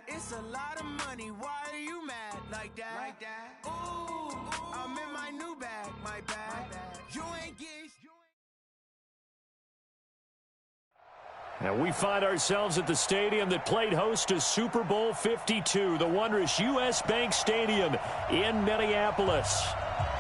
It's a lot of money, why are you mad like that? Ooh, I'm in my new bag, my bag. You ain't getting... And we find ourselves at the stadium that played host to Super Bowl 52, the wondrous U.S. Bank Stadium in Minneapolis.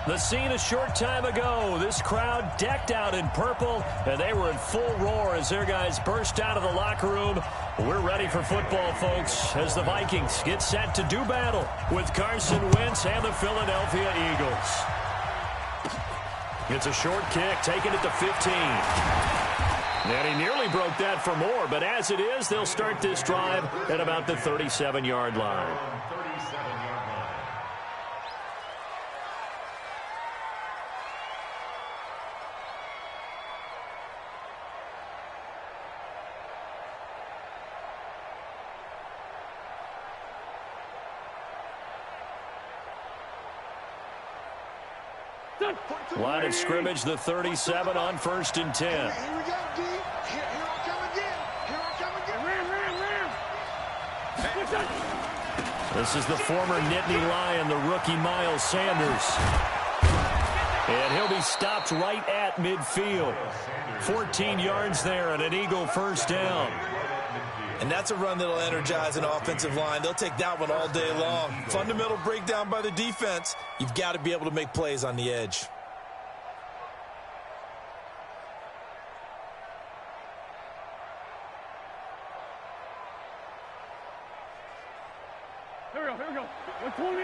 The scene a short time ago, this crowd decked out in purple, and they were in full roar as their guys burst out of the locker room. We're ready for football, folks, as the Vikings get set to do battle with Carson Wentz and the Philadelphia Eagles. It's a short kick, taken at the 15. And he nearly broke that for more, but as it is, they'll start this drive at about the 37-yard line. Line of scrimmage, the 37 on 1st and 10. Here we go, D. Here I come again. Here I come again. Ram. This is the former Nittany Lion, the rookie Miles Sanders. And he'll be stopped right at midfield. 14 yards there and an Eagle first down. And that's a run that'll energize an offensive line. They'll take that one all day long. Fundamental breakdown by the defense. You've got to be able to make plays on the edge. Here we go. 120! You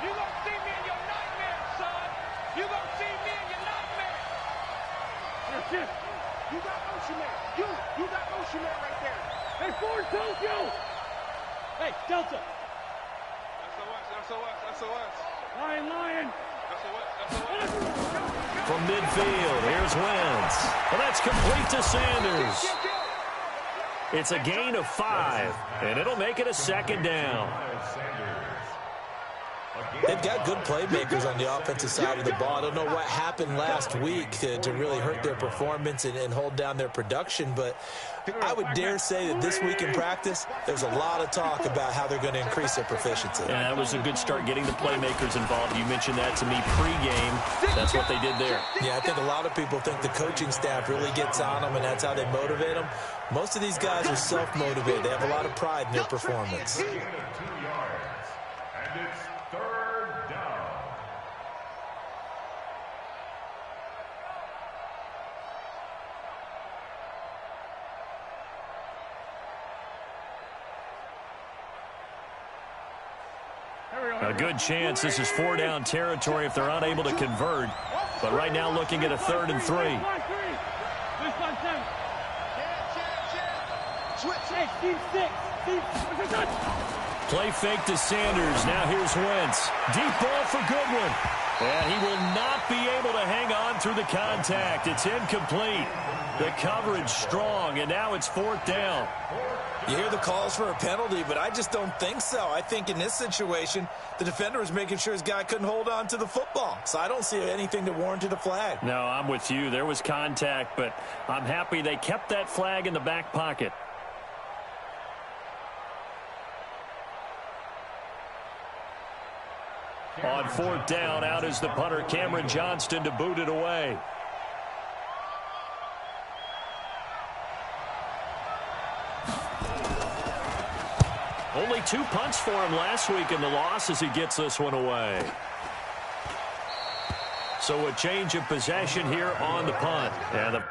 gonna see me in your nightmare, son. You gonna see me in your nightmare. That's it. You got Ocean Man. You got Ocean Man right there. Hey, Ford, Tokyo. Hey, Delta. SOS. Lion. SOS. From midfield, here's Wentz. Well, that's complete to Sanders. It's a gain of 5, and it'll make it a second down. They've got good playmakers on the offensive side of the ball. I don't know what happened last week to really hurt their performance and hold down their production, but I would dare say that this week in practice, there's a lot of talk about how they're going to increase their proficiency. Yeah, that was a good start getting the playmakers involved. You mentioned that to me pregame. That's what they did there. Yeah, I think a lot of people think the coaching staff really gets on them, and that's how they motivate them. Most of these guys are self-motivated. They have a lot of pride in their performance. A good chance this is 4-down territory if they're unable to convert. But right now looking at a 3rd and 3. Play fake to Sanders. Now here's Wentz. Deep ball for Goodwin. And he will not be able to hang on through the contact. It's incomplete. The coverage strong, and now it's 4th down. You hear the calls for a penalty, but I just don't think so. I think in this situation, the defender was making sure his guy couldn't hold on to the football. So I don't see anything that warranted a flag. No, I'm with you. There was contact, but I'm happy they kept that flag in the back pocket. On 4th down, out is the punter, Cameron Johnston, to boot it away. Only 2 punts for him last week in the loss as he gets this one away. So a change of possession here on the punt. And the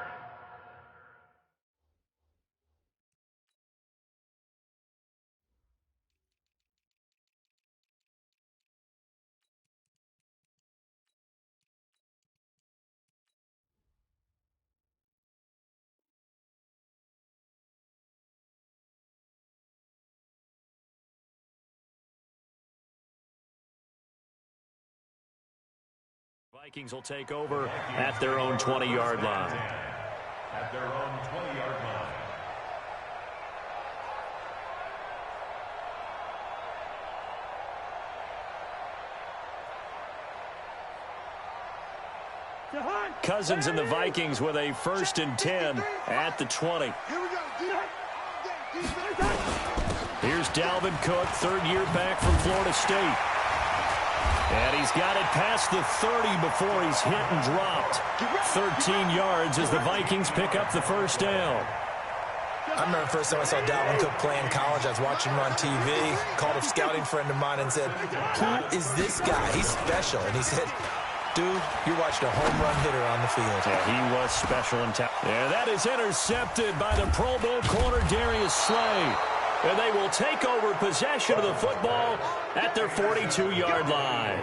Vikings will take over at their own 20-yard line. At their own 20-yard line. Cousins and the Vikings with a 1st and 10 at the 20. Here's Dalvin Cook, third-year back from Florida State. And he's got it past the 30 before he's hit and dropped. 13 yards as the Vikings pick up the first down. I remember the first time I saw Dalvin Cook play in college. I was watching him on TV, called a scouting friend of mine and said, "Who is this guy? He's special." And he said, "Dude, you're watching a home run hitter on the field." Yeah, he was special in town. And that is intercepted by the Pro Bowl corner Darius Slay. And they will take over possession of the football at their 42-yard line.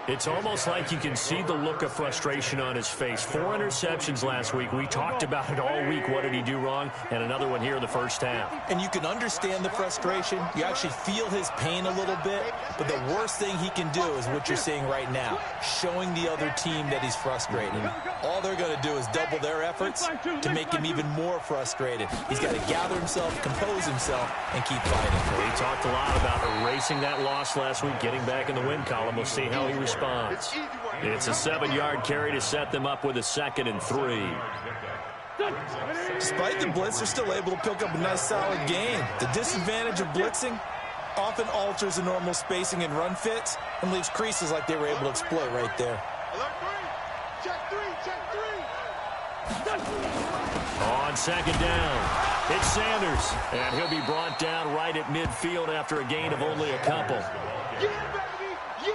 It's almost like you can see the look of frustration on his face. 4 interceptions last week. We talked about it all week. What did he do wrong? And another one here in the first half. And you can understand the frustration. You actually feel his pain a little bit. But the worst thing he can do is what you're seeing right now, showing the other team that he's frustrated. All they're going to do is double their efforts to make him even more frustrated. He's got to gather himself, compose himself, and keep fighting. We talked a lot about erasing that loss last week, getting back in the win column. We'll see how he responds. It's a 7-yard carry to set them up with a 2nd and 3. Despite the blitz, they're still able to pick up a nice solid gain. The disadvantage of blitzing often alters the normal spacing and run fits and leaves creases like they were able to exploit right there. Check three. On 2nd down, it's Sanders, and he'll be brought down right at midfield after a gain of only a couple.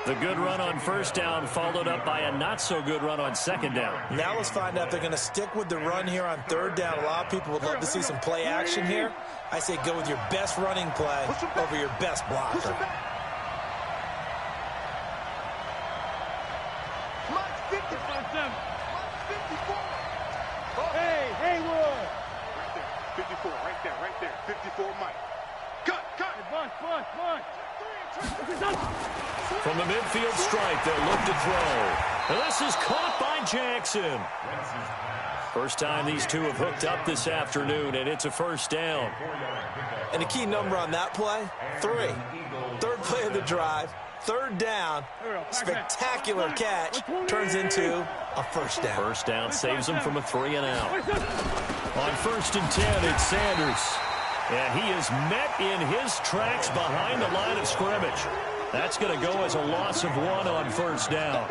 The good run on 1st down followed up by a not-so-good run on 2nd down. Now let's find out if they're going to stick with the run here on 3rd down. A lot of people would love to see some play action here. I say go with your best running play over your best blocker. Hey, Roy. 54, right there. 54, Mike. Cut. Bunch. From the midfield stripe, they'll look to throw. And this is caught by Jackson. First time these two have hooked up this afternoon, and it's a 1st down. And the key number on that play, 3. 3rd play of the drive, 3rd down, spectacular catch, turns into a 1st down. 1st down saves them from a 3 and out. On 1st and 10, it's Sanders. And he is met in his tracks behind the line of scrimmage. That's going to go as a loss of 1 on 1st down.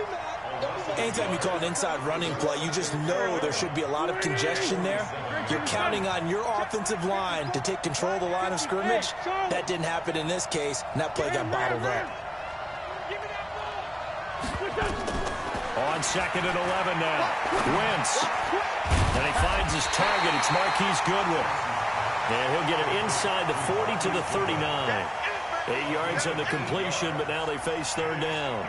Anytime you call an inside running play, you just know there should be a lot of congestion there. You're counting on your offensive line to take control of the line of scrimmage. That didn't happen in this case, and that play got bottled up. On 2nd and 11 now, Wentz. And he finds his target. It's Marquise Goodwin. And he'll get it inside the 40 to the 39. 8 yards on the completion, but now they face 3rd down.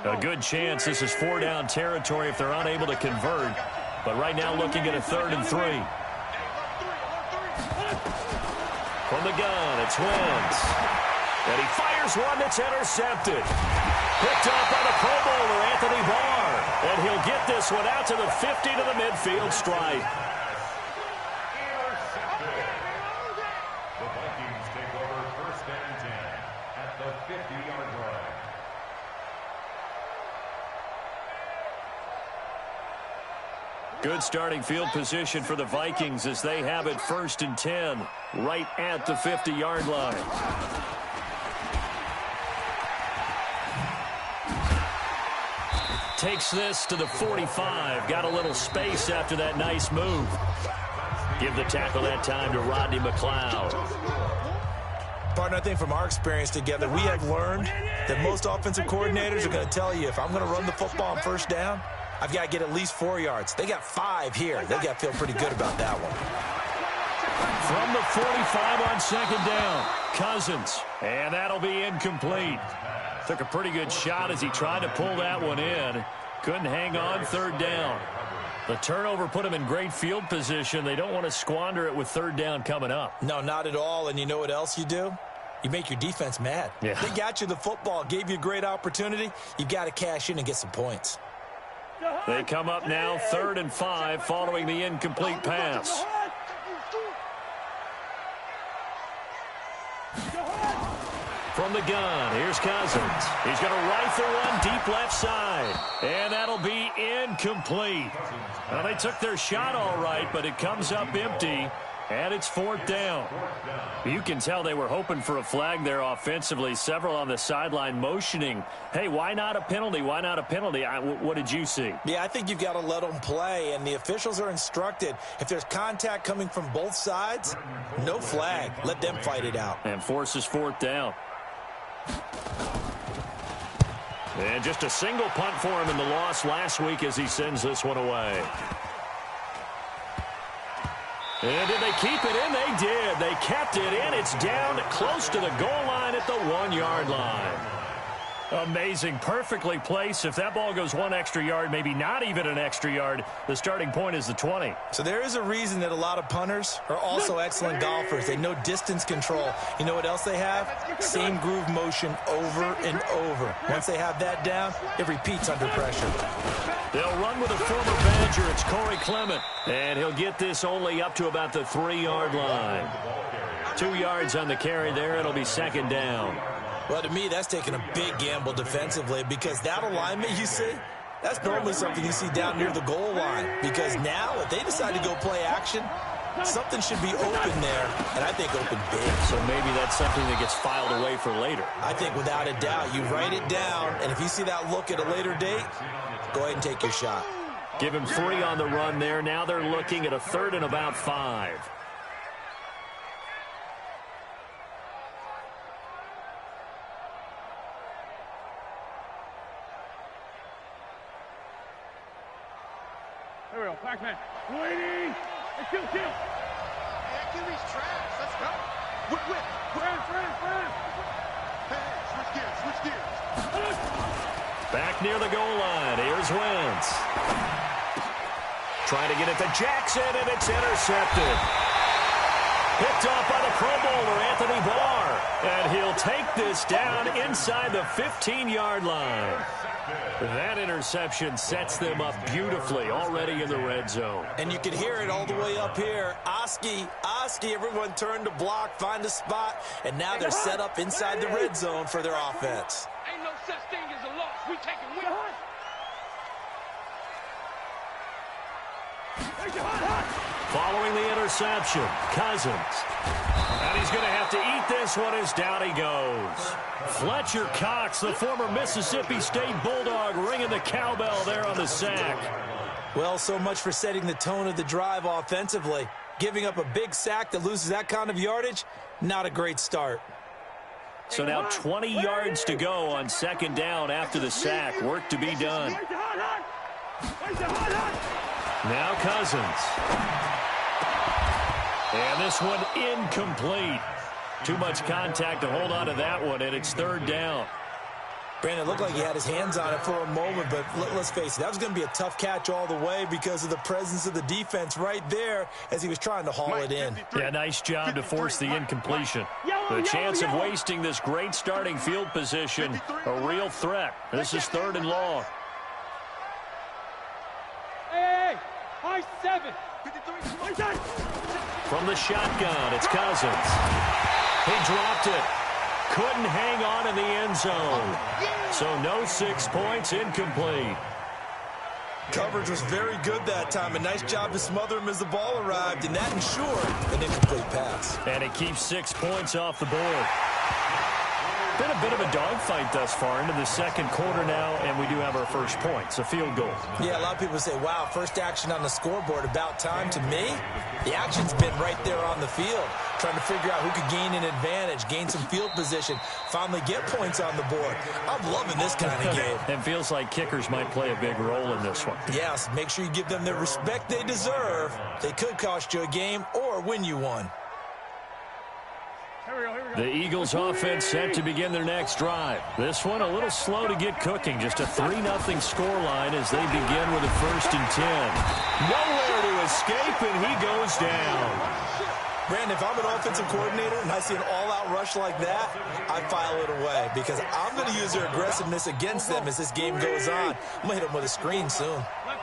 A good chance this is 4-down territory if they're unable to convert. But right now looking at a 3rd and 3. From the gun, it's Wentz. And he fires one that's intercepted. Picked up by the Pro Bowler, Anthony Barr. And he'll get this one out to the 50 to the midfield stripe. The Vikings take over 1st and 10 at the 50-yard line. Good starting field position for the Vikings as they have it 1st and 10 right at the 50-yard line. Takes this to the 45. Got a little space after that nice move. Give the tackle that time to Rodney McLeod. Partner, I think from our experience together, we have learned that most offensive coordinators are going to tell you, if I'm going to run the football on 1st down, I've got to get at least 4 yards. They got 5 here. They've got to feel pretty good about that one. From the 45 on 2nd down, Cousins. And that'll be incomplete. Took a pretty good shot as he tried to pull that one in. Couldn't hang on 3rd down. The turnover put them in great field position. They don't want to squander it with third down coming up. No, not at all. And you know what else you do? You make your defense mad. Yeah. They got you the football, gave you a great opportunity. You got to cash in and get some points. They come up now 3rd and 5 following the incomplete pass. From the gun, here's Cousins. He's going to rifle one deep left side. And that'll be incomplete. Well, they took their shot all right, but it comes up empty. And it's 4th down. You can tell they were hoping for a flag there offensively. Several on the sideline motioning, hey, why not a penalty? Why not a penalty? What did you see? Yeah, I think you've got to let them play, and the officials are instructed. If there's contact coming from both sides, no flag. Let them fight it out. And forces 4th down. And just a single punt for him in the loss last week as he sends this one away. And did they keep it in? They did. They kept it in. It's down close to the goal line at the 1-yard line. Amazing. Perfectly placed. If that ball goes 1 extra yard, maybe not even an extra yard, the starting point is the 20. So there is a reason that a lot of punters are also excellent golfers. They know distance control. You know what else they have? Same groove motion over and over. Once they have that down, it repeats under pressure. They'll run with a former Badger. It's Corey Clement. And he'll get this only up to about the 3-yard line. 2 yards on the carry there. It'll be 2nd down. Well, to me, that's taking a big gamble defensively because that alignment you see, that's normally something you see down near the goal line. Because now, if they decide to go play action, something should be open there, and I think open big. So maybe that's something that gets filed away for later. I think without a doubt, you write it down, and if you see that look at a later date, go ahead and take your shot. Give him 3 on the run there. Now they're looking at a 3rd and about 5. There we go. Back man. Waiting. Hey, kill. Hey, QB's trash. Let's go. Whip. Friend. Hey, switch gears. Back near the goal line. Here's Wentz. Trying to get it to Jackson, and it's intercepted. Picked off by the Pro Bowler, Anthony Barr. And he'll take this down inside the 15-yard line. That interception sets them up beautifully already in the red zone. And you can hear it all the way up here. Oski, everyone turned to block, find a spot, and now they're set up inside the red zone for their offense. Ain't no such thing as a loss. We taking win. Following the interception, Cousins. And he's going to have to eat this one as down he goes. Fletcher Cox, the former Mississippi State Bulldog, ringing the cowbell there on the sack. Well, so much for setting the tone of the drive offensively. Giving up a big sack that loses that kind of yardage, not a great start. So now 20 yards to go on 2nd down after the sack. Work to be done. Now Cousins. And this one incomplete. Too much contact to hold on to that one, and it's 3rd down. Brandon, it looked like he had his hands on it for a moment, but let's face it, that was going to be a tough catch all the way because of the presence of the defense right there as he was trying to haul it in. Yeah, nice job to force the incompletion. The chance of wasting this great starting field position, a real threat. This is 3rd and long. Hey, high 7. From the shotgun, it's Cousins. He dropped it. Couldn't hang on in the end zone. So no 6 points, incomplete. Coverage was very good that time. A nice job to smother him as the ball arrived, and that ensured an incomplete pass. And it keeps 6 points off the board. Been a bit of a dogfight thus far into the 2nd quarter now, and we do have our first points, a field goal. Yeah, a lot of people say, wow, first action on the scoreboard, about time. To me, the action's been right there on the field, trying to figure out who could gain an advantage, gain some field position, finally get points on the board. I'm loving this kind of game. And feels like kickers might play a big role in this one. Yes, make sure you give them the respect they deserve. They could cost you a game or win you one. The Eagles offense set to begin their next drive. This one a little slow to get cooking. Just a 3-0 scoreline as they begin with a 1st and 10. Nowhere to escape, and he goes down. Brandon, if I'm an offensive coordinator and I see an all-out rush like that, I file it away because I'm going to use their aggressiveness against them as this game goes on. I'm going to hit them with a screen soon.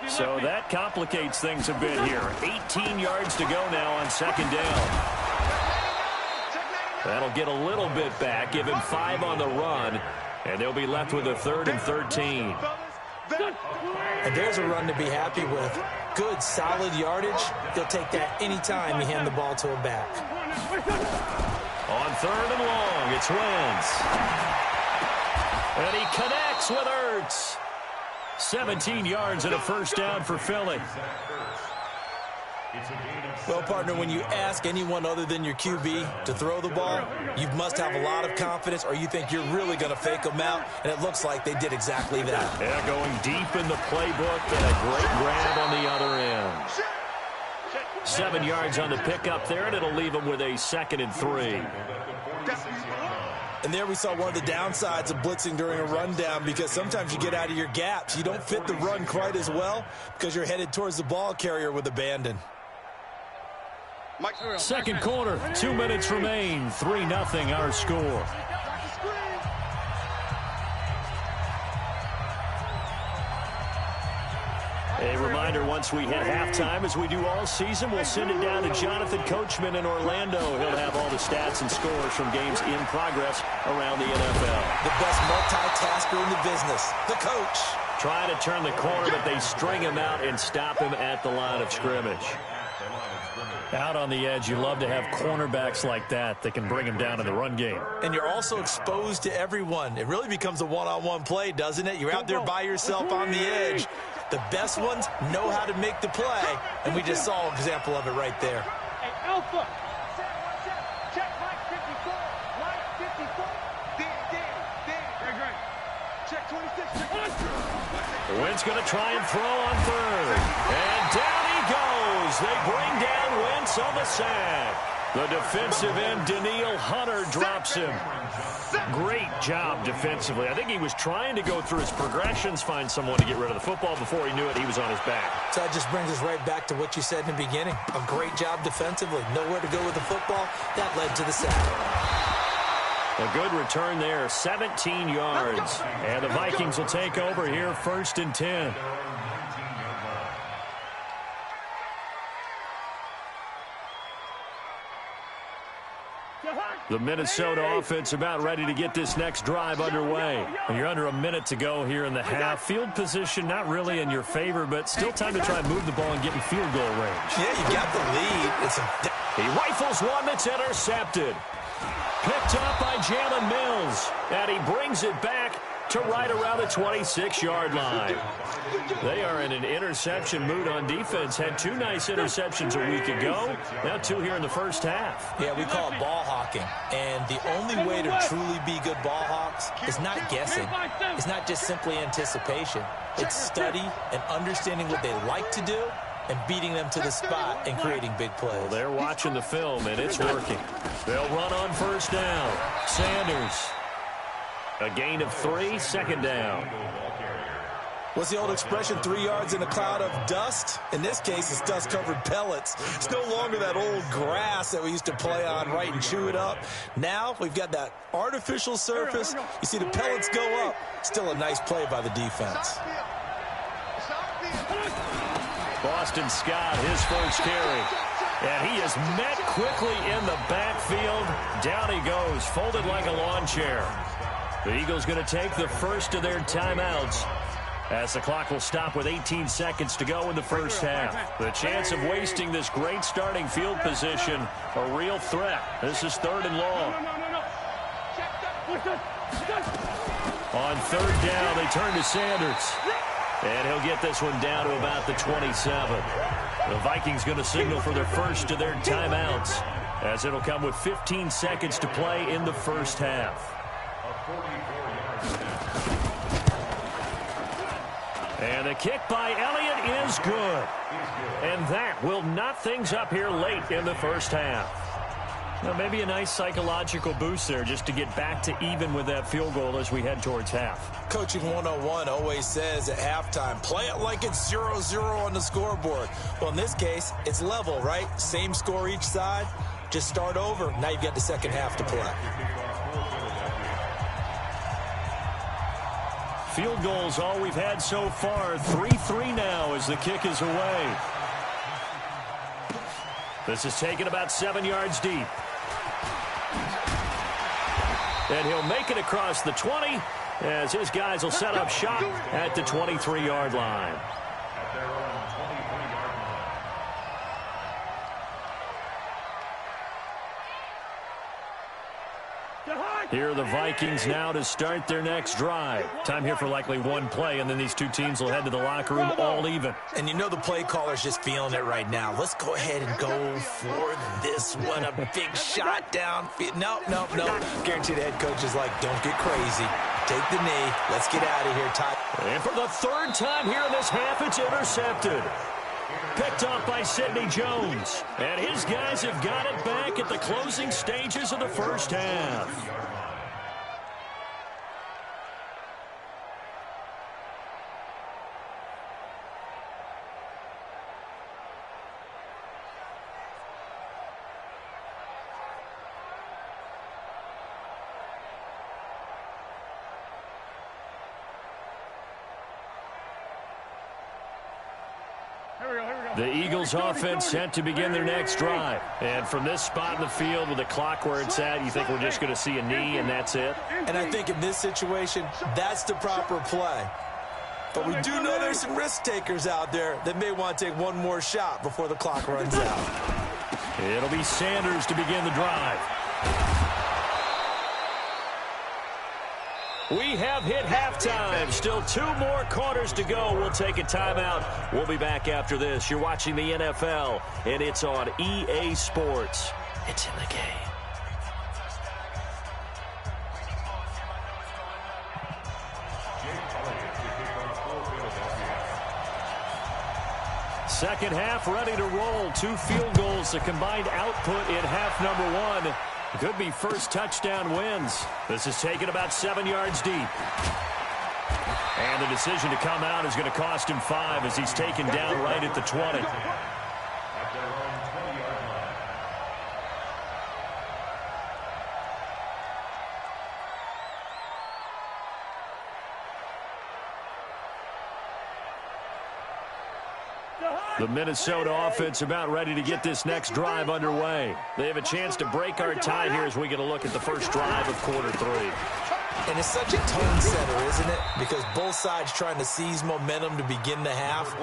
So that complicates things a bit here. 18 yards to go now on 2nd down. That'll get a little bit back, give him 5 on the run, and they'll be left with a 3rd and 13. And there's a run to be happy with. Good, solid yardage. He'll take that anytime you hand the ball to him back. On 3rd and long, it's Wentz. And he connects with Ertz. 17 yards and a 1st down for Philly. Well, partner, when you ask anyone other than your QB to throw the ball, you must have a lot of confidence or you think you're really going to fake them out, and it looks like they did exactly that. Yeah, going deep in the playbook and a great grab on the other end. 7 yards on the pickup there, and it'll leave them with a 2nd and 3. And there we saw one of the downsides of blitzing during a rundown because sometimes you get out of your gaps. You don't fit the run quite as well because you're headed towards the ball carrier with abandon. 2nd quarter, 2 minutes remain. 3-0 our score. A reminder, once we hit halftime, as we do all season, we'll send it down to Jonathan Coachman in Orlando. He'll have all the stats and scores from games in progress around the NFL. The best multitasker in the business, the coach. Trying to turn the corner, but they string him out and stop him at the line of scrimmage. Out on the edge, you love to have cornerbacks like that can bring him down in the run game. And you're also exposed to everyone. It really becomes a one-on-one play, doesn't it? You're out there by yourself on the edge. The best ones know how to make the play, and we just saw an example of it right there. Hey, Alpha. Check Mike 54. Mike 54. Great. Check 26. Wentz going to try and throw on 3rd. And down he goes. They bring down Wentz on the sack. The defensive end, Danielle Hunter, drops him. Great job defensively. I think he was trying to go through his progressions, find someone to get rid of the football. Before he knew it, he was on his back. So that just brings us right back to what you said in the beginning. A great job defensively. Nowhere to go with the football. That led to the sack. A good return there, 17 yards. And the Vikings will take over here, 1st and 10. The Minnesota offense about ready to get this next drive underway. And you're under a minute to go here in the half. Field position not really in your favor, but still time to try and move the ball and get in field goal range. Yeah, you got the lead. He rifles one that's intercepted. Picked up by Jalen Mills. And he brings it back to right around the 26-yard line. They are in an interception mood on defense. Had 2 nice interceptions a week ago. Now 2 here in the first half. Yeah, we call it ball hawking. And the only way to truly be good ball hawks is not guessing. It's not just simply anticipation. It's study and understanding what they like to do and beating them to the spot and creating big plays. Well, they're watching the film, and it's working. They'll run on 1st down. Sanders. A gain of 3, 2nd down. What's the old expression, 3 yards in a cloud of dust? In this case, it's dust-covered pellets. It's no longer that old grass that we used to play on, right, and chew it up. Now we've got that artificial surface. You see the pellets go up. Still a nice play by the defense. Boston Scott, his first carry. And he is met quickly in the backfield. Down he goes, folded like a lawn chair. The Eagles going to take the first of their timeouts as the clock will stop with 18 seconds to go in the first half. The chance of wasting this great starting field position, a real threat. This is 3rd and long. On 3rd down, they turn to Sanders. And he'll get this one down to about the 27. The Vikings going to signal for their first of their timeouts as it'll come with 15 seconds to play in the first half. And the kick by Elliott is good. And that will knot things up here late in the first half. Well, maybe a nice psychological boost there just to get back to even with that field goal as we head towards half. Coaching 101 always says at halftime, play it like it's 0-0 on the scoreboard. Well, in this case, it's level, right? Same score each side. Just start over. Now you've got the second half to play. Field goals all we've had so far. 3-3 now as the kick is away. This is taken about 7 yards deep. And he'll make it across the 20 as his guys will set up shop at the 23-yard line. At their own 23-yard line. Here are the Vikings now to start their next drive. Time here for likely one play, and then these two teams will head to the locker room all even. And you know the play caller's just feeling it right now. Let's go ahead and go for this one. A big shot downfield. No. Guaranteed the head coach is like, don't get crazy. Take the knee. Let's get out of here, Ty. And for the third time here in this half, it's intercepted. Picked off by Sidney Jones. And his guys have got it back at the closing stages of the first half. The Eagles offense set to begin their next drive. And from this spot in the field with the clock where it's at, you think we're just going to see a knee and that's it? And I think in this situation, that's the proper play. But we do know there's some risk takers out there that may want to take one more shot before the clock runs out. It'll be Sanders to begin the drive. We have hit halftime. Still 2 more quarters to go. We'll take a timeout. We'll be back after this. You're watching the NFL, and it's on EA Sports. It's in the game. Second half ready to roll. 2 field goals, the combined output in half number 1. Could be first touchdown wins. This is taken about 7 yards deep. And the decision to come out is going to cost him 5 as he's taken down right at the 20. At their own 20-yard line. The Minnesota offense about ready to get this next drive underway. They have a chance to break our tie here as we get a look at the first drive of quarter 3. And it's such a tone setter, isn't it? Because both sides trying to seize momentum to begin the half.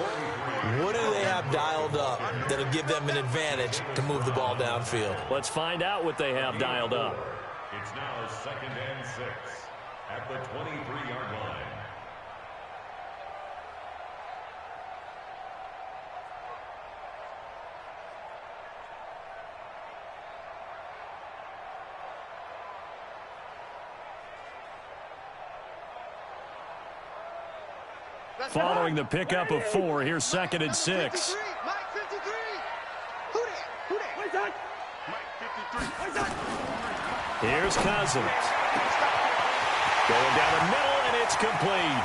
What do they have dialed up that'll give them an advantage to move the ball downfield? Let's find out what they have dialed up. It's now 2nd and 6 at the 23-yard line. Following the pickup of 4, here's 2nd and 6. Mike 53. Who that? Mike 53. Here's Cousins. Going down the middle, and it's complete.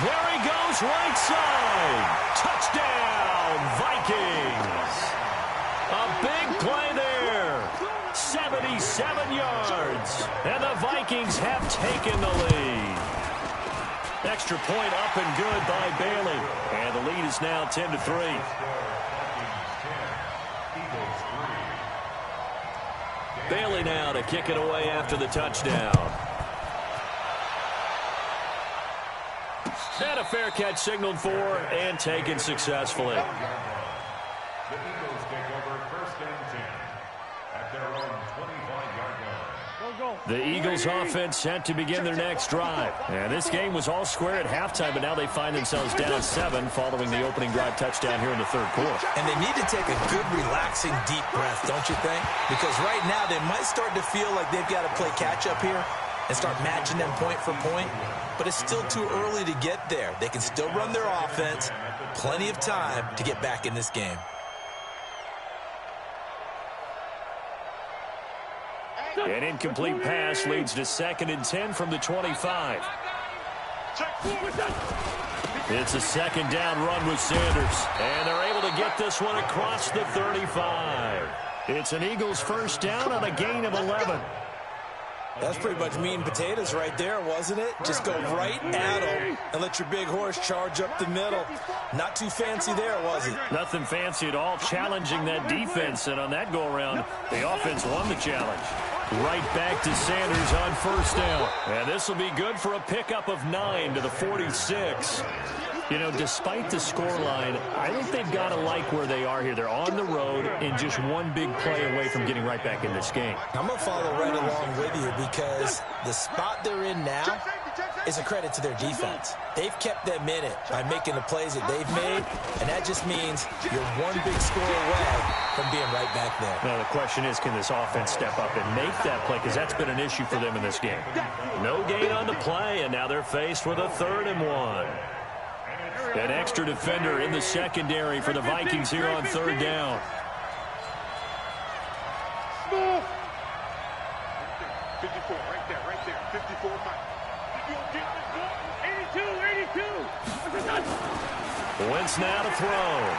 There he goes, right side. Touchdown, Vikings. A big play there. 77 yards. And the Vikings have taken the lead. Extra point up and good by Bailey. And the lead is now 10-3. Bailey now to kick it away after the touchdown. And a fair catch signaled for and taken successfully. The Eagles take over 1st and 10 at their own 25-yard line. The Eagles offense set to begin their next drive. And this game was all square at halftime, but now they find themselves down 7 following the opening drive touchdown here in the 3rd quarter. And they need to take a good, relaxing, deep breath, don't you think? Because right now they might start to feel like they've got to play catch-up here and start matching them point for point. But it's still too early to get there. They can still run their offense. Plenty of time to get back in this game. An incomplete pass leads to 2nd and 10 from the 25. It's a 2nd down run with Sanders, and they're able to get this one across the 35. It's an Eagles first down on a gain of 11. That's pretty much meat and potatoes right there, wasn't it? Just go right at them and let your big horse charge up the middle. Not too fancy there, was it? Nothing fancy at all, challenging that defense, and on that go-around, the offense won the challenge. Right back to Sanders on first down. And this will be good for a pickup of 9 to the 46. You know, despite the scoreline, I think they've got to like where they are here. They're on the road and just one big play away from getting right back in this game. I'm going to follow right along with you because the spot they're in now is a credit to their defense. They've kept them in it by making the plays that they've made, and that just means you're one big score away from being right back there. Now, the question is, can this offense step up and make that play? Because that's been an issue for them in this game. No gain on the play, and now they're faced with a 3rd and 1. An extra defender in the secondary for the Vikings here on 3rd down. 54, right there, 54 Mike. 82. Wentz now to throw.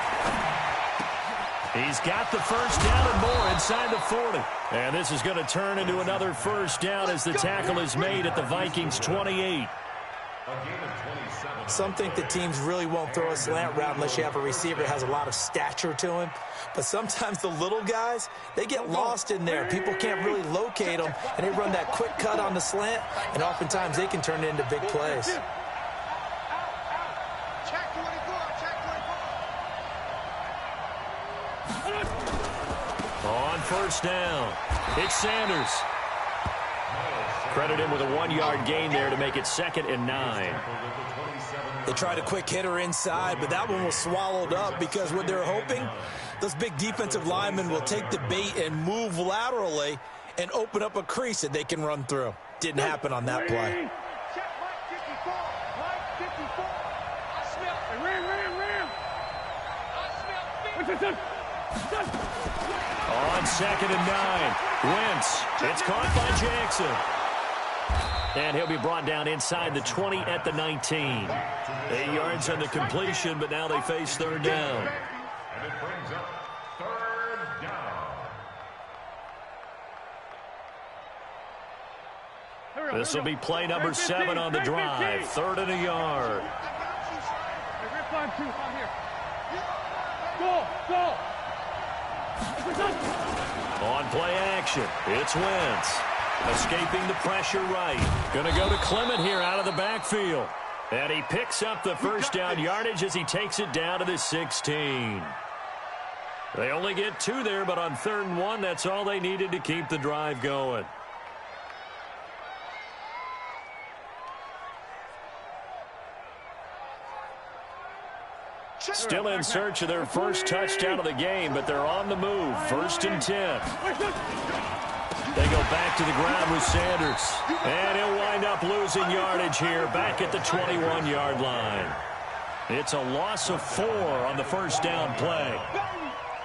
He's got the first down and more inside the 40. And this is going to turn into another first down as the tackle is made at the Vikings 28. Some think that teams really won't throw a slant route unless you have a receiver that has a lot of stature to him. But sometimes the little guys, they get lost in there. People can't really locate them, and they run that quick cut on the slant, and oftentimes they can turn it into big plays. Check 24. On first down, it's Sanders. Credit him with a 1-yard gain there to make it 2nd and 9. They tried a quick hitter inside, but that one was swallowed up because what they're hoping, those big defensive linemen will take the bait and move laterally and open up a crease that they can run through. Didn't happen on that play. Check Mike 54. I smell it. Ram. On 2nd and 9, Wentz. It's caught by Jackson. And he'll be brought down inside the 20 at the 19. 8 yards on the completion, but now they face 3rd down. And it brings up 3rd down. This will be play number 7 on the drive. 3rd and a yard. Go. On play action, it's Wentz. Escaping the pressure right. Going to go to Clement here out of the backfield. And he picks up the first down yardage as he takes it down to the 16. They only get 2 there, but on 3rd and 1, that's all they needed to keep the drive going. Still in search of their first touchdown of the game, but they're on the move. 1st and 10. They go back to the ground with Sanders. And he'll wind up losing yardage here back at the 21-yard line. It's a loss of 4 on the first down play.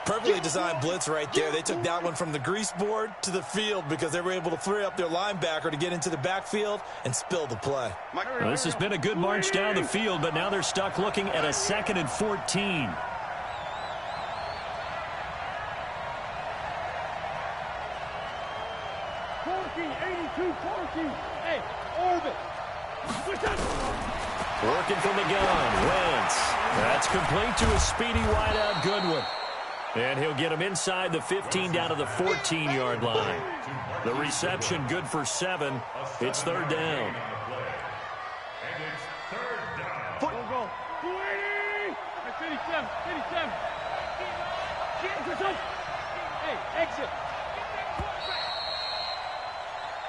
Perfectly designed blitz right there. They took that one from the grease board to the field because they were able to free up their linebacker to get into the backfield and spill the play. Well, this has been a good march down the field, but now they're stuck looking at a 2nd and 14. Hey, orbit. Working from the gun, Wentz. That's complete to a speedy wideout Goodwin. And he'll get him inside the 15 down to the 14-yard line. The reception good for 7. It's 3rd down. And it's 3rd down. Go. 280. 57. Hey, exit.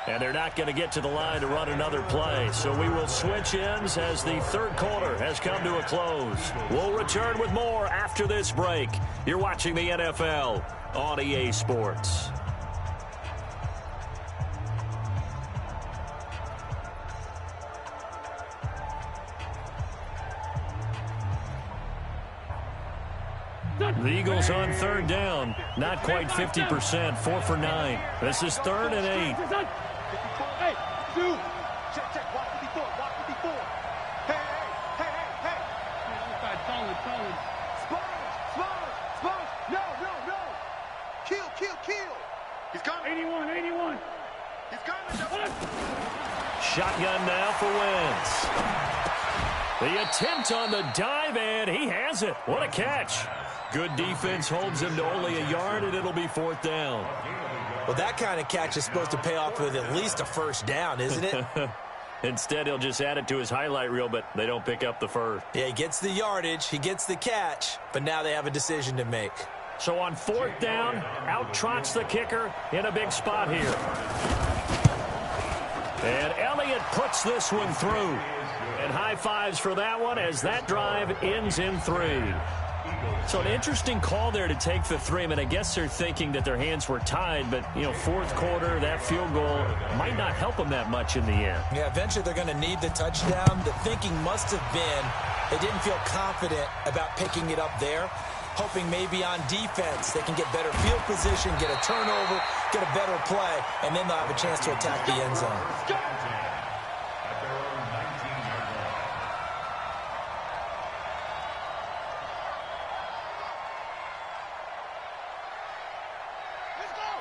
And they're not going to get to the line to run another play. So we will switch ends as the 3rd quarter has come to a close. We'll return with more after this break. You're watching the NFL on EA Sports. The Eagles on third down. Not quite 50%. 4 for 9. This is 3rd and 8. Hey, dude. Check. Watch the before. Hey. Solid. Sponge. No. Kill. He's coming. 81. He's coming. Shotgun now for Wentz. The attempt on the dive, and he has it. What a catch. Good defense holds him to only a yard, and it'll be 4th down. Well, that kind of catch is supposed to pay off with at least a first down, isn't it? Instead, he'll just add it to his highlight reel, but they don't pick up the first. Yeah, he gets the yardage, he gets the catch, but now they have a decision to make. So on 4th down, out trots the kicker in a big spot here. And Elliott puts this one through. And high fives for that one as that drive ends in 3. So an interesting call there to take the 3. I mean, I guess they're thinking that their hands were tied, but, 4th quarter, that field goal might not help them that much in the end. Yeah, eventually they're going to need the touchdown. The thinking must have been they didn't feel confident about picking it up there, hoping maybe on defense they can get better field position, get a turnover, get a better play, and then they'll have a chance to attack the end zone.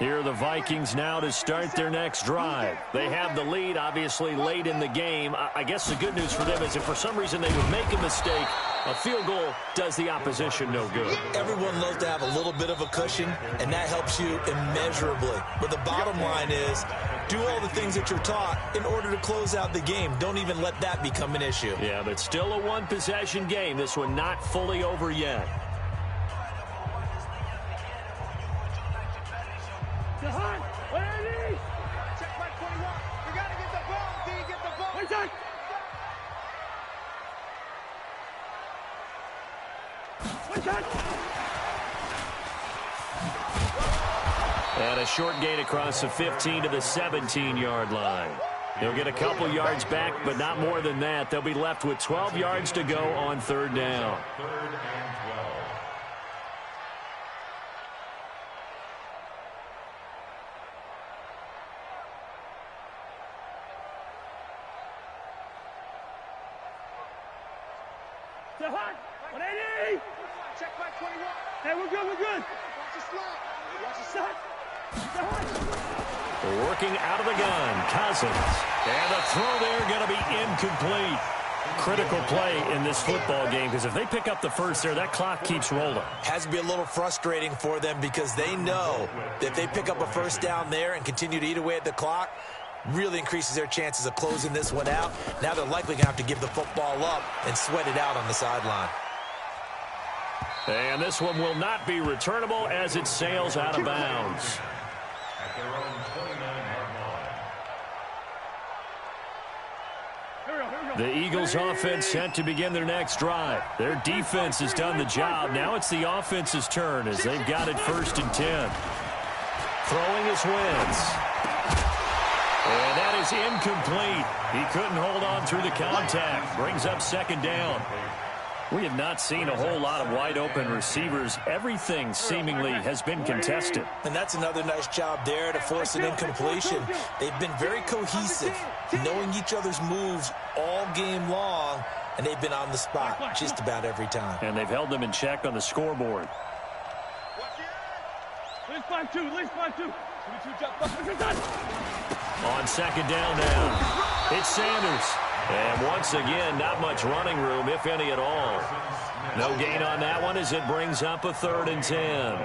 Here are the Vikings now to start their next drive. They have the lead, obviously, late in the game. I guess the good news for them is if for some reason they would make a mistake, a field goal does the opposition no good. Everyone loves to have a little bit of a cushion, and that helps you immeasurably. But the bottom line is, do all the things that you're taught in order to close out the game. Don't even let that become an issue. Yeah, but still a one-possession game. This one not fully over yet. Check back 21. We got to get the ball, D. Get the ball. Wait, check. And a short gain across the 15 to the 17-yard line. They'll get a couple yards back, but not more than that. They'll be left with 12 yards to go on 3rd down. 3rd and 12. To hot. 180. Check back 21. Hey, we're good. Watch the slot. Watch the shot. Working out of the gun, Cousins. And the throw there going to be incomplete. Critical play in this football game because if they pick up the first there, that clock keeps rolling. Has to be a little frustrating for them because they know that if they pick up a first down there and continue to eat away at the clock, really increases their chances of closing this one out. Now they're likely going to have to give the football up and sweat it out on the sideline. And this one will not be returnable as it sails out of bounds. At their own 29-yard line. The Eagles offense set to begin their next drive. Their defense has done the job. Now it's the offense's turn as they've got it 1st and 10. Throwing his Wentz. And that is incomplete. He couldn't hold on through the contact. Brings up 2nd down. We have not seen a whole lot of wide-open receivers. Everything seemingly has been contested. And that's another nice job there to force an incompletion. They've been very cohesive, knowing each other's moves all game long, and they've been on the spot just about every time. And they've held them in check on the scoreboard. Least 5-2. On 2nd down now, it's Sanders. And once again, not much running room, if any at all. No gain on that one as it brings up a 3rd and 10.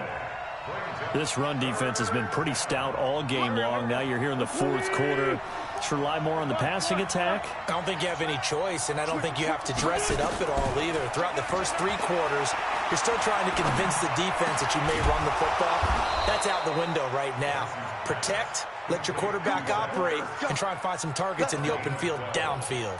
This run defense has been pretty stout all game long. Now you're here in the 4th quarter. Let's rely more on the passing attack. I don't think you have any choice, and I don't think you have to dress it up at all either. Throughout the first 3 quarters, you're still trying to convince the defense that you may run the football. That's out the window right now. Protect, let your quarterback operate, and try and find some targets in the open field downfield.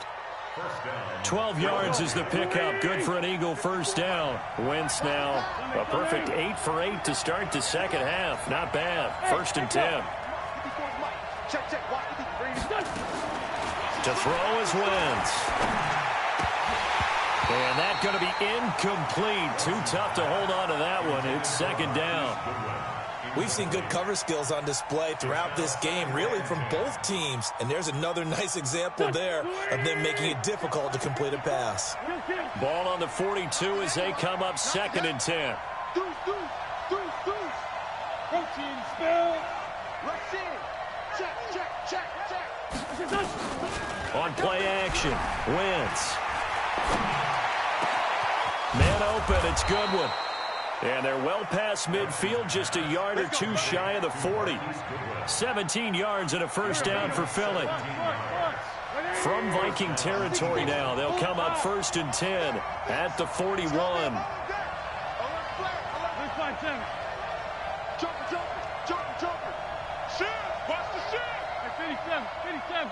12 yards is the pickup. Good for an Eagle first down. Wentz now a perfect 8 for 8 to start the 2nd half. Not bad. 1st and 10. To throw is Wentz. And that's going to be incomplete. Too tough to hold on to that one. It's second down. We've seen good cover skills on display throughout this game, really from both teams. And there's another nice example there of them making it difficult to complete a pass. Ball on the 42 as they come up second and 10. Protein spill. Rush in. Check. On play action, Wentz. Man open, it's Goodwin. And they're well past midfield, just a yard or two shy of the 40. 17 yards and a first down for Philly. From Viking territory now, they'll come up first and 10 at the 41. Jumper. Shift. Watch the shift. 57.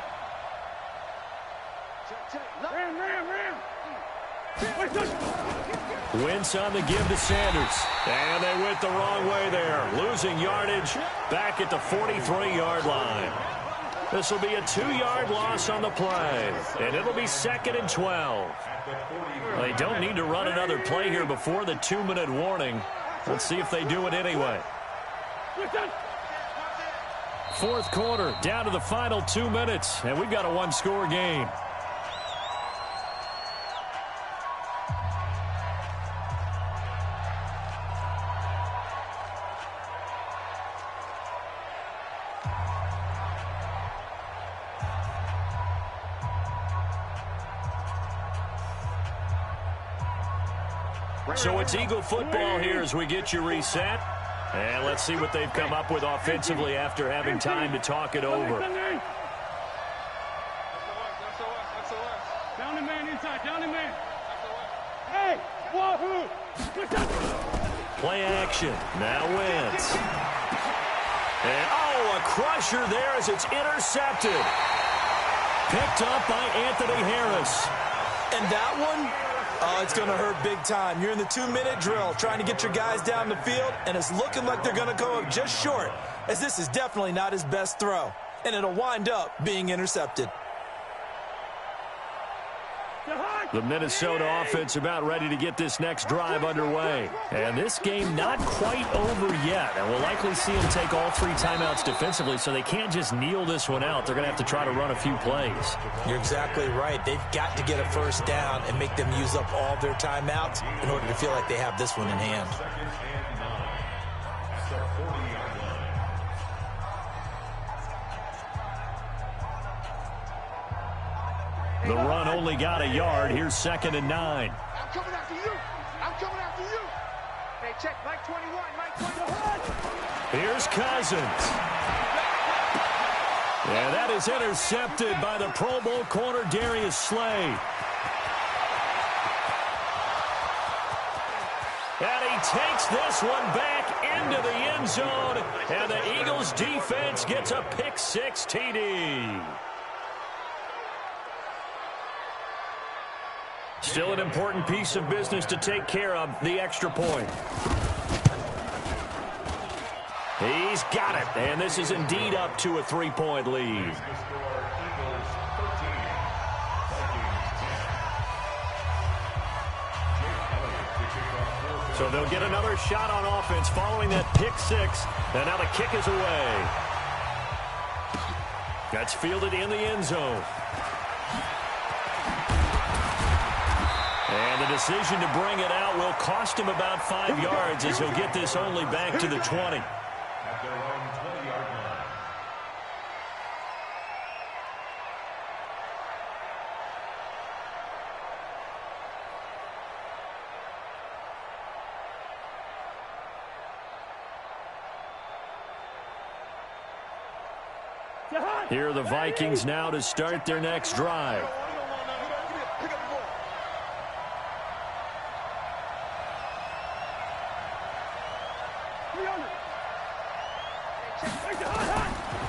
Ram. Wentz on the give to Sanders. And they went the wrong way there. Losing yardage back at the 43-yard line. This will be a 2-yard loss on the play. And it'll be second and 12. They don't need to run another play here before the 2-minute warning. Let's see if they do it anyway. Fourth quarter, down to the final 2 minutes. And we've got a one-score game. So it's Eagle football here as we get you reset. And let's see what they've come up with offensively after having time to talk it over. Down the man inside. Hey, wahoo! Play action. Now Wentz. And, a crusher there as it's intercepted. Picked up by Anthony Harris. And that one, it's going to hurt big time. You're in the 2-minute drill trying to get your guys down the field, and it's looking like they're going to go up just short, as this is definitely not his best throw, and it'll wind up being intercepted. The Minnesota offense about ready to get this next drive underway. And this game not quite over yet. And we'll likely see them take all 3 timeouts defensively, so they can't just kneel this one out. They're going to have to try to run a few plays. You're exactly right. They've got to get a first down and make them use up all their timeouts in order to feel like they have this one in hand. The run only got a yard. Here's second and 9. I'm coming after you. Hey, check. Mike 21. Here's Cousins. And that is intercepted by the Pro Bowl corner Darius Slay. And he takes this one back into the end zone. And the Eagles defense gets a pick-6 TD. Still an important piece of business to take care of, the extra point. He's got it, and this is indeed up to a 3-point lead. So they'll get another shot on offense following that pick-6, and now the kick is away. That's fielded in the end zone. And the decision to bring it out will cost him about 5 yards as he'll get this only back to the 20. At their own 20-yard line. Here are the Vikings now to start their next drive.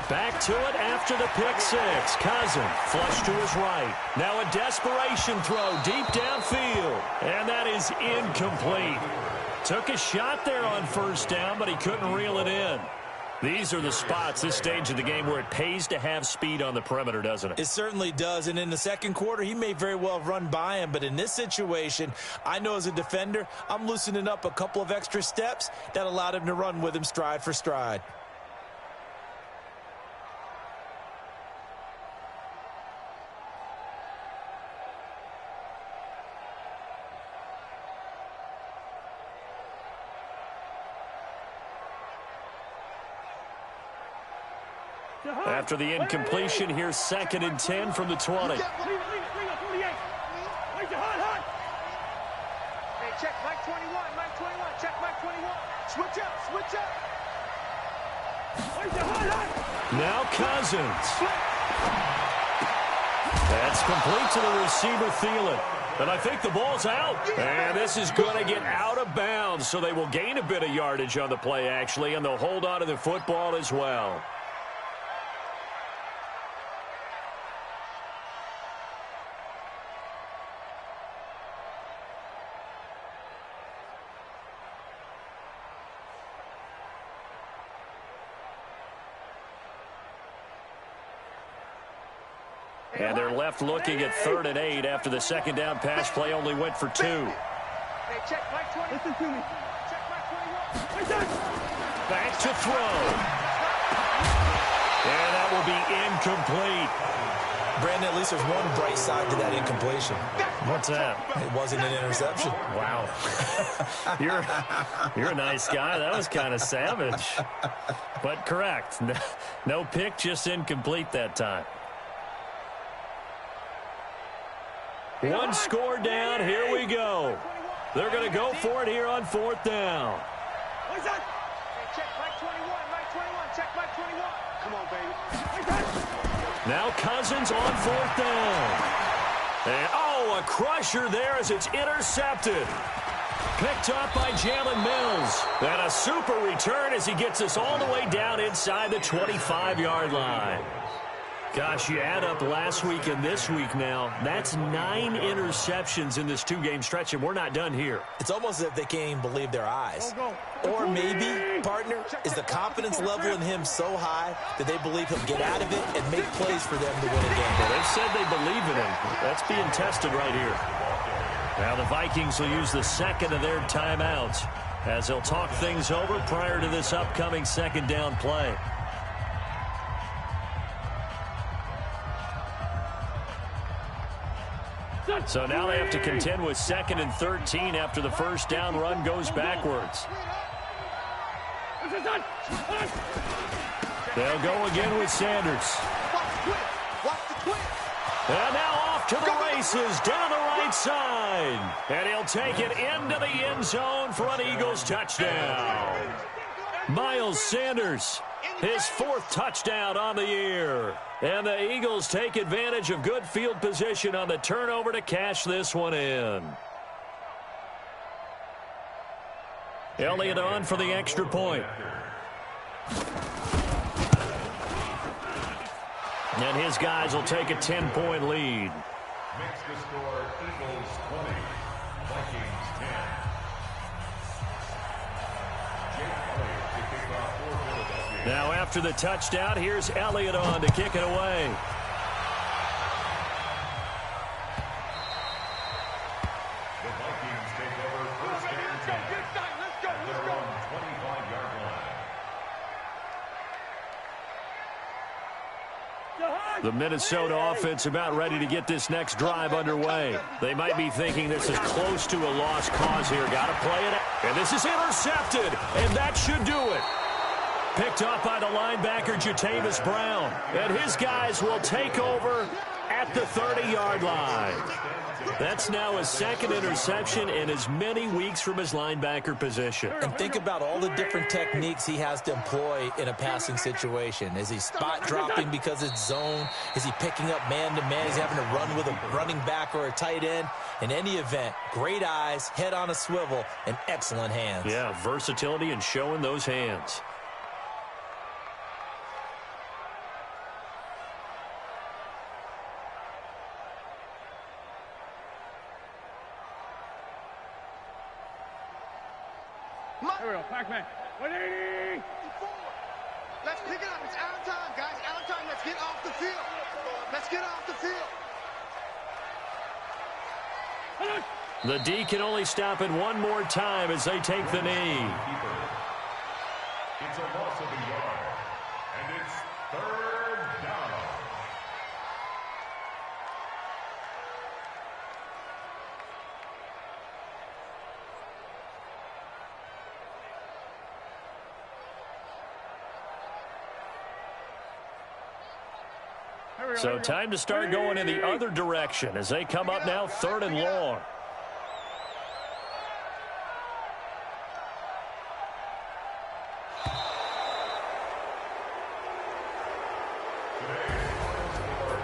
Back to it after the pick-6. Cousins flush to his right. Now a desperation throw deep downfield. And that is incomplete. Took a shot there on first down, but he couldn't reel it in. These are the spots, this stage of the game, where it pays to have speed on the perimeter, doesn't it? It certainly does, and in the second quarter, he may very well have run by him, but in this situation, I know as a defender, I'm loosening up a couple of extra steps that allowed him to run with him stride for stride. After the incompletion, here's 2nd and 10 from the 20. Hey, check Mike 21, Mike 21, check Mike 21. Switch up, switch up. Now Cousins. That's complete to the receiver, Thielen. And I think the ball's out. And this is going to get out of bounds, so they will gain a bit of yardage on the play, actually, and they'll hold on to the football as well. And they're left looking at 3rd and 8 after the second down pass play only went for 2. Hey, check Mike 20. Listen to me. Check Mike 21. Back to throw. And that will be incomplete. Brandon, at least there's one bright side to that incompletion. What's that? It wasn't an interception. Wow. You're a nice guy. That was kind of savage. But correct. No pick, just incomplete that time. One score down. Here we go. They're going to go for it here on 4th down. What's that? Hey, check Mike 21, Mike 21, check Mike 21. Come on, baby. Now Cousins on 4th down. And, oh, a crusher there as it's intercepted. Picked up by Jalen Mills. And a super return as he gets us all the way down inside the 25-yard line. Gosh, you add up last week and this week now, that's 9 interceptions in this 2-game stretch, and we're not done here. It's almost as if they can't even believe their eyes. Or maybe, partner, is the confidence level in him so high that they believe he'll get out of it and make plays for them to win a game. Well, they've said they believe in him. That's being tested right here. Now the Vikings will use the 2nd of their timeouts as they'll talk things over prior to this upcoming 2nd down play. So now they have to contend with 2nd and 13 after the first down run goes backwards. They'll go again with Sanders. And now off to the races down the right side. And he'll take it into the end zone for an Eagles touchdown. Miles Sanders, his 4th touchdown on the year. And the Eagles take advantage of good field position on the turnover to cash this one in. Elliott on for the extra point. And his guys will take a 10-point lead. Makes the score Eagles 20, Vikings 10. Now after the touchdown, here's Elliott on to kick it away. The Vikings take over 1st and 10 at their own 25-yard line. The Minnesota offense about ready to get this next drive underway. They might be thinking this is close to a lost cause here. Got to play it out. And this is intercepted, and that should do it. Picked up by the linebacker, Jatavis Brown. And his guys will take over at the 30-yard line. That's now his 2nd interception in as many weeks from his linebacker position. And think about all the different techniques he has to employ in a passing situation. Is he spot dropping because it's zone? Is he picking up man-to-man? Is he having to run with a running back or a tight end? In any event, great eyes, head on a swivel, and excellent hands. Yeah, versatility and showing those hands. There we go, Pac-Man. 180! Let's pick it up. It's out time, guys. Out time. Let's get off the field. Let's get off the field. The D can only stop it one more time as they take the knee. It's a loss of a yard, and it's 3rd down. So time to start going in the other direction as they come up now 3rd and long.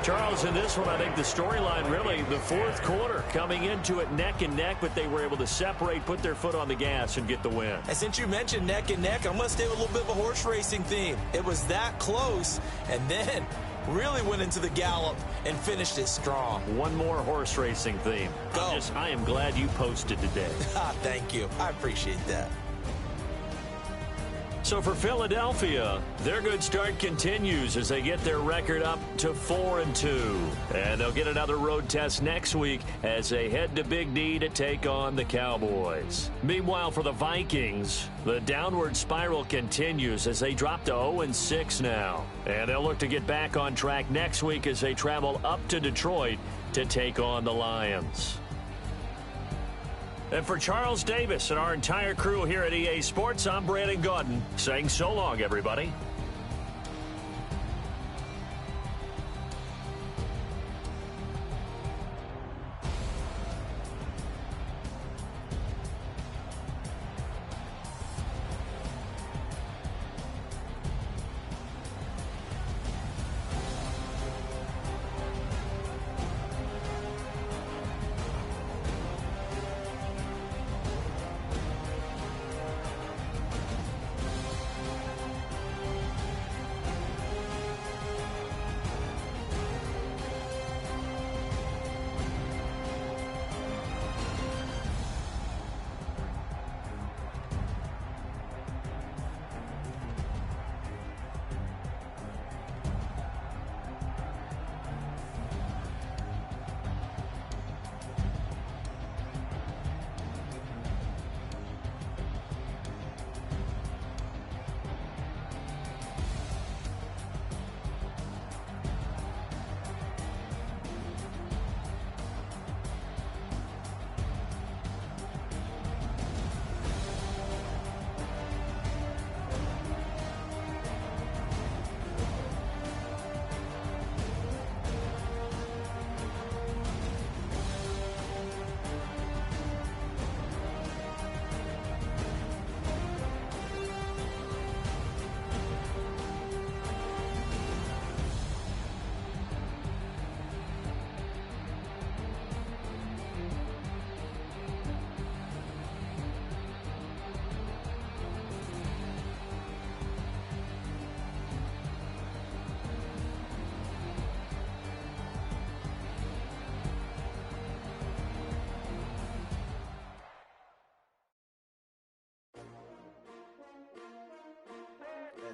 Charles, in this one, I think the storyline really, the 4th quarter, coming into it neck and neck, but they were able to separate, put their foot on the gas, and get the win. And since you mentioned neck and neck, I'm going to stay with a little bit of a horse racing theme. It was that close, and then really went into the gallop and finished it strong. One more horse racing theme. Go. I am glad you posted today. Thank you. I appreciate that. So for Philadelphia, their good start continues as they get their record up to 4-2. And they'll get another road test next week as they head to Big D to take on the Cowboys. Meanwhile, for the Vikings, the downward spiral continues as they drop to 0-6 now. And they'll look to get back on track next week as they travel up to Detroit to take on the Lions. And for Charles Davis and our entire crew here at EA Sports, I'm Brandon Gaudin saying so long, everybody.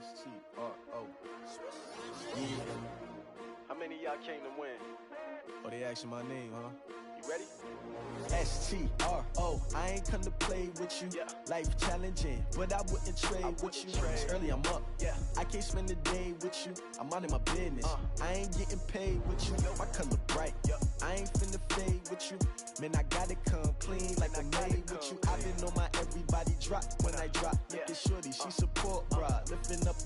S-T-R-O. Yeah. How many of y'all came to win? Oh, they asking my name, huh? You ready? S-T-R-O. I ain't come to play with you. Yeah. Life challenging, but I wouldn't trade with you. It's early, I'm up. Yeah. I can't spend the day with you. I'm out in my business. I ain't getting paid with you. My color bright. I ain't finna fade with you. Man, I gotta come clean like I'm made with you. I've been on my everybody drop when I drop. Look at shorty, she support, bruh. Lifting up,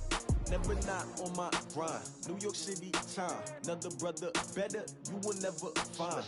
never not on my grind. New York City time, another brother better, you will never find.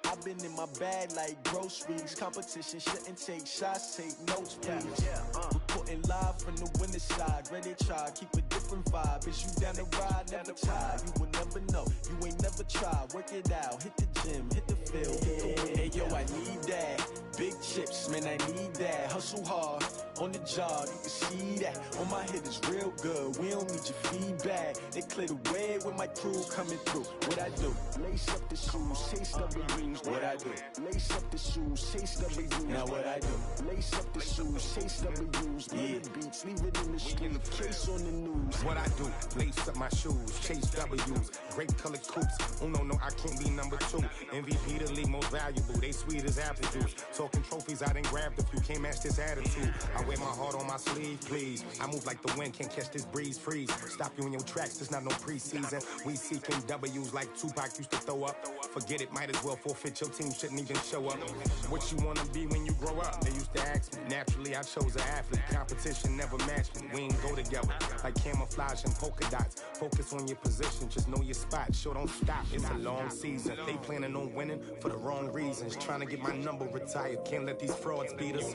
I've been in my bag like groceries. Competition shouldn't take shots, take notes, please. Reporting live from the winner's side. Ready to try, keep a different vibe. Is you down the ride, never tired. You will never know, you ain't never tried. Work it out, hit the gym, hit the field, hit the win. Hey yo, I need that. Big chips, man, I need that. Hustle hard, on the job, you can see that. On my hit is real good, we don't need your feedback. They clear the way with my crew coming through. What I do? Lace up the shoes, chase W's. What I do? Lace up the shoes, chase W's. Now what I do? Lace up the shoes, chase W's. Yeah, beats, leave it in the street, case on the news. What I do? Lace up my shoes, chase W's. Great colored coops. Oh no, I can't be number 2. MVP the league most valuable. They sweet as apple juice. Talking trophies, I done grabbed a few. Can't match this attitude. I wear my heart on my sleeve, please. I move like the wind, can't catch this breeze. Freeze. Stop you in your tracks. There's not no preseason. We seeking W's like Tupac used to throw up. Forget it, might as well forfeit. Your team shouldn't even show up. What you wanna be when you grow up? They used to ask me. Naturally, I chose an athlete. Competition never matched me. We ain't go together like camouflage and polka dots. Focus on your position, just know your spot. Sure, don't stop. It's a long season. They planning on winning for the wrong reasons. Trying to get my number retired. Can't let these frauds beat us.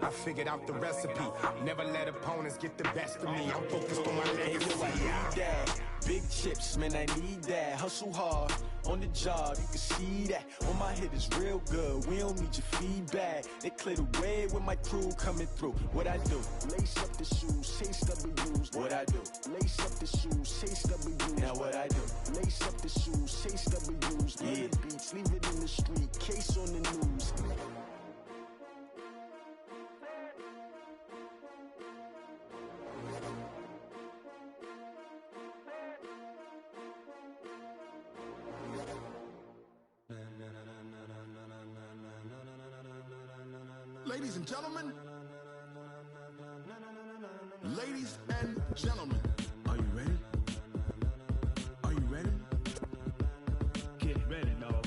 I figured out the recipe. Never let opponents get the best of me. I'm focused on my legacy. I need that. Big chips, man, I need that. Hustle hard on the job, you can see that. On my hit is real good, we don't need your feedback. They clear the way with my crew coming through. What I do? Lace up the shoes, chase W's. What I do? Lace up the shoes, chase W's. Now what I do? Lace up the shoes, chase W's. Yeah, beats, leave it in the street, case on the news. Ladies and gentlemen, ladies and gentlemen, are you ready? Are you ready? Get ready, dog.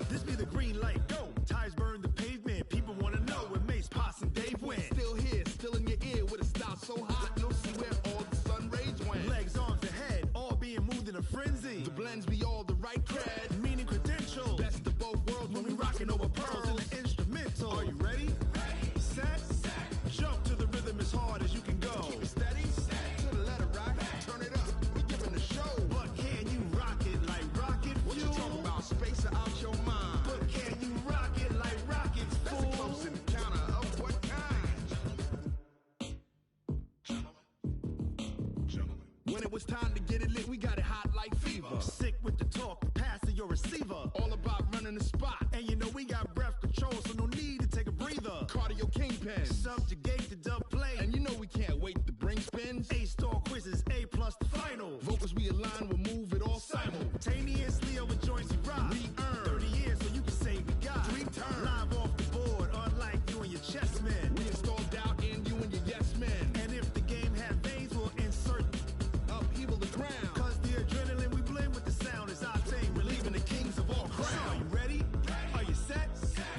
This be the green light, go. Tires burn the pavement. People wanna know where Mace, Potts, and Dave went. Still here, still in your ear with a style so hot, you'll see where all the sun rays went. Legs, arms, and head, all being moved in a frenzy. The blends be all the right cred, meaning credentials. Best of both worlds when we rockin' over pearls in the instrumental. Are you ready? Set, jump to the rhythm as hard as you can go. Keep it steady, to the letter right, turn it up, we giving the show. But can you rock it like rocket fuel? What you talking about, space or out your mind? But can you rock it like rockets, fool? That's a close encounter of what kind? When it was time to get it lit, we got it hot like fever. Sick with the talk, pass to your receiver. All about running the spot, and you know we got breath control, so no need to take a breather. Cardio kingpin, subjugate the dub play, and you know we can't wait to bring spins. A-star quizzes, A+ the final. Vocals we align, we'll move it all simultaneously over joints we rock. We earn 30 years, so you can say we got 3 turns. Live off the board, unlike you and your chess men. We install doubt in you and your yes men. And if the game had veins, we'll insert upheaval the ground. Cause the adrenaline we blend with the sound is our thing, relieving the kings of all crowns. So are you ready? Are you set?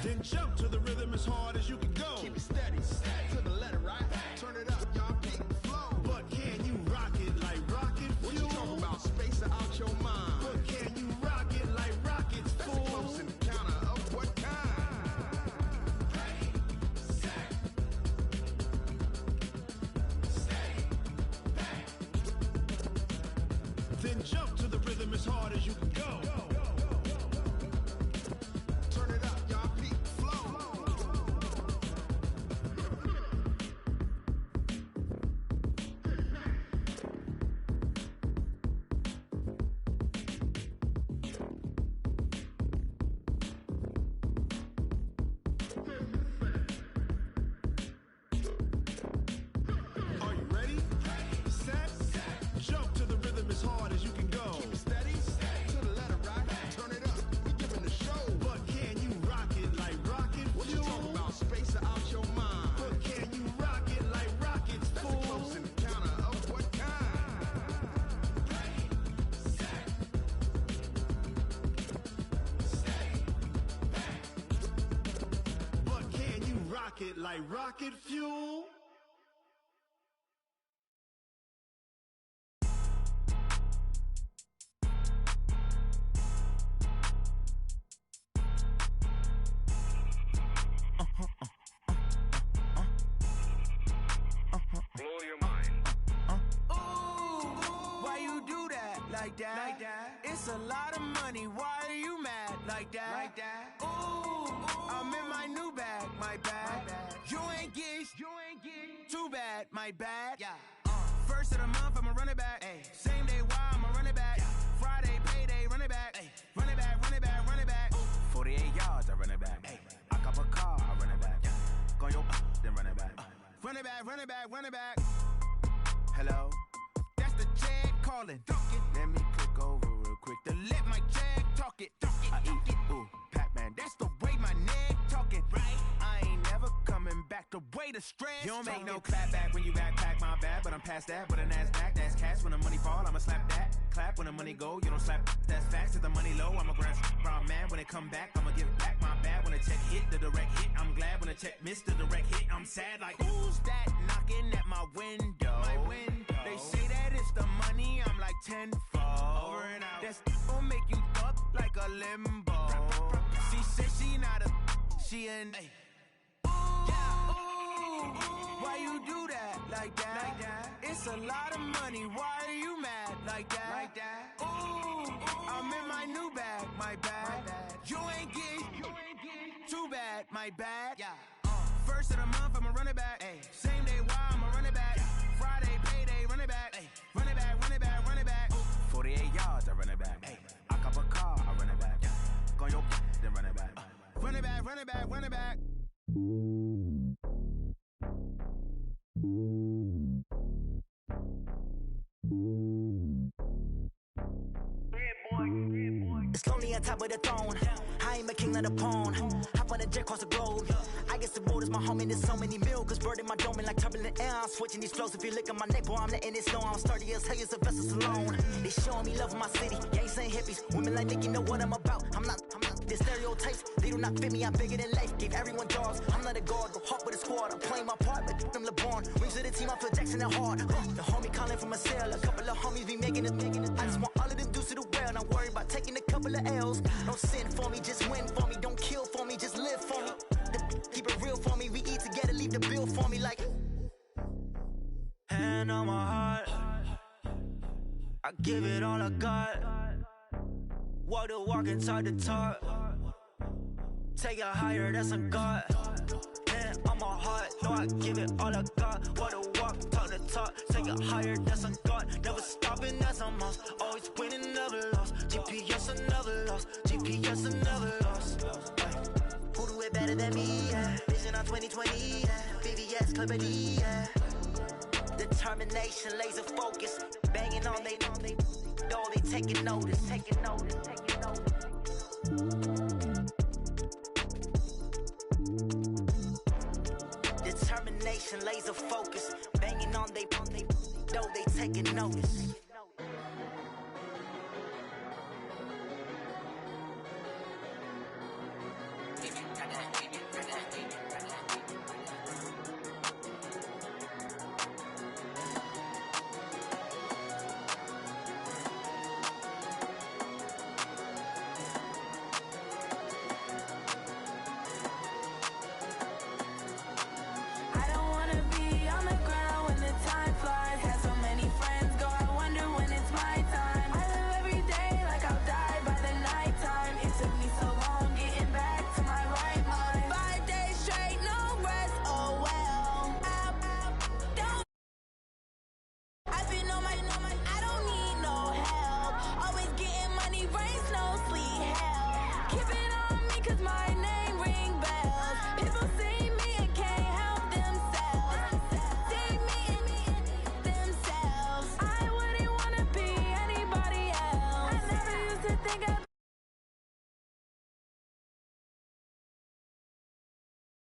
Then jump to the rhythm as hard as you can go. Keep it steady, to the letter right. Turn it up, y'all, keep it flow. But can you rock it like rocket fuel? What you talking about, space or out your mind? But can you rock it like rockets, fool? That's a close encounter of what kind? Then jump to the rhythm as hard as you can go. Turn it up, y'all, peak flow. Are you ready? Set, jump to the rhythm as hard as you can go. Keep it steady, to the letter right. Turn it up, we giving the show. But can you rock it like rocket fuel? What you talking about, space or out your mind? But can you rock it like rockets, fool? That's a close encounter of what kind? But can you rock it like rocket fuel? like that. It's a lot of money, why are you mad like that? Ooh, I'm in my new bag, my bad. You ain't get too bad, my bad. First of the month, I'ma run it back. Same day, why I'ma run it back. Friday, payday, run it back. Run it back, run it back, run it back. 48 yards, I run it back. I cop a car, I run it back. Go your then run it back. Run it back, run it back, run it back. Hello? That's the jag calling. Let me click over real quick to let my jag talk it. I eat it, ooh, Pac-Man. That's the way my neck talking. Right? I ain't never coming back the way the stress. You don't make no clap back when you backpack, my bad, but I'm past that. But a NASDAQ, that's cash. When the money fall, I'ma slap that. Clap when the money go, you don't slap. That's facts. If the money low, I'ma grab brown man. When it come back, I'ma give back my bad. When the check hit, the direct hit, I'm glad. When the check missed the direct hit, I'm sad. Like, who's that knocking at my window? They say that it's the money, I'm like tenfold. Over and out. That's gon' make you up like a limbo. She said she not a, she an. Ooh, why you do that like that? It's a lot of money, why are you mad like that? Ooh, I'm in my new bag, my bad. You ain't get too bad, my bad. First of the month, I'ma run it back. Same day, why I'ma run it back. Friday, payday, run it back. Run it back, run it back, run it back. 48 yards, I run it back. I cop a car, I run it back. Go your then run it back. Run it back, run it back, run it back. It's lonely on top of the throne. I ain't a king of the pawn. Hop on a jet across the globe. I guess the road is my home and there's so many milk. Bird in my dome and like turbulent air. I'm switching these flows. If you look at my neck, boy, I'm letting it snow. I'm sturdy as hell as a vessel alone. They showing me love in my city. Gangs ain't hippies. Women like Nicky know what I'm about. I'm not the stereotypes. They do not fit me. I'm bigger than life. Gave everyone dogs. I'm not a guard. Go hawk with a squad. I'm playing my part, but them LeBron. Rings to the team. I feel Jackson and hard. The homie calling from a cell. A couple of homies be making it. I just want all of them dudes to the well. Not worried about taking a couple of L's. Don't sin for me, just win for me. Don't kill for me, just live for me. Keep it real for me. We eat together, leave the bill for me like. Hand on my heart, I give it all I got. Walk the walk and talk the talk. Take it higher, that's a God. Hand on my heart, no, I give it all I got. Walk the walk, talk the talk. Take it higher, that's a God. Never stopping, that's a must. Always winning, never lost. GPS, I never lost. GPS, I never lost. Who do it better than me? Yeah. Vision on 2020. Yeah. VVS, Clarity. Yeah. Determination, laser focus. Banging on they know they taking notice. Taking notice. Taking notice. Determination, laser focus. Banging on they know they taking notice.